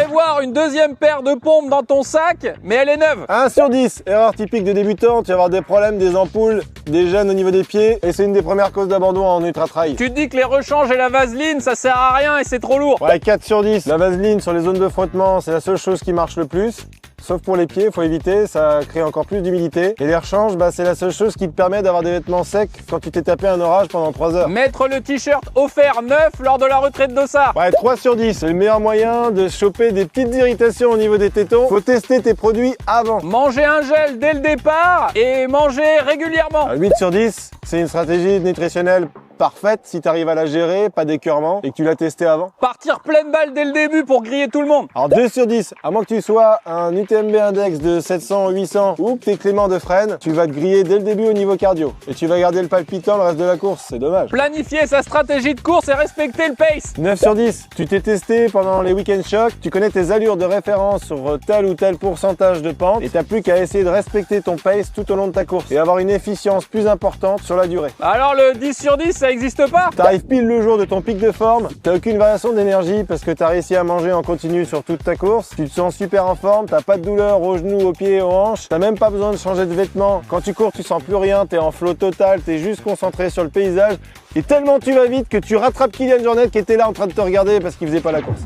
prévoir une deuxième paire de pompes dans ton sac, mais elle est neuve. 1 sur 10, erreur typique de débutant, tu vas avoir des problèmes, des ampoules, des gênes au niveau des pieds, et c'est une des premières causes d'abandon en ultra-trail. Tu te dis que les rechanges et la vaseline, ça sert à rien et c'est trop lourd. Ouais, 4 sur 10, la vaseline sur les zones de frottement, c'est la seule chose qui marche le plus. Sauf pour les pieds, faut éviter, ça crée encore plus d'humidité. Et les rechanges, c'est la seule chose qui te permet d'avoir des vêtements secs quand tu t'es tapé un orage pendant 3 heures. Mettre le t-shirt offert neuf lors de la retraite d'Ossard. Ouais, 3 sur 10, c'est le meilleur moyen de choper des petites irritations au niveau des tétons. Faut tester tes produits avant. Manger un gel dès le départ et manger régulièrement. 8 sur 10, c'est une stratégie nutritionnelle parfaite si tu arrives à la gérer, pas d'écœurement et que tu l'as testé avant. Partir pleine balle dès le début pour griller tout le monde. Alors 2 sur 10, à moins que tu sois un UTMB index de 700 ou 800 ou que tu es Clément de Fresnes, tu vas te griller dès le début au niveau cardio et tu vas garder le palpitant le reste de la course, c'est dommage. Planifier sa stratégie de course et respecter le pace. 9 sur 10, tu t'es testé pendant les week-end chocs, tu connais tes allures de référence sur tel ou tel pourcentage de pente et t'as plus qu'à essayer de respecter ton pace tout au long de ta course et avoir une efficience plus importante sur la durée. Alors le 10 sur 10, ça existe pas. T'arrives pile le jour de ton pic de forme, t'as aucune variation d'énergie parce que t'as réussi à manger en continu sur toute ta course, tu te sens super en forme, t'as pas de douleur aux genoux, aux pieds, aux hanches, t'as même pas besoin de changer de vêtements. Quand tu cours, tu sens plus rien, t'es en flow total, t'es juste concentré sur le paysage et tellement tu vas vite que tu rattrapes Kylian Jornet qui était là en train de te regarder parce qu'il faisait pas la course.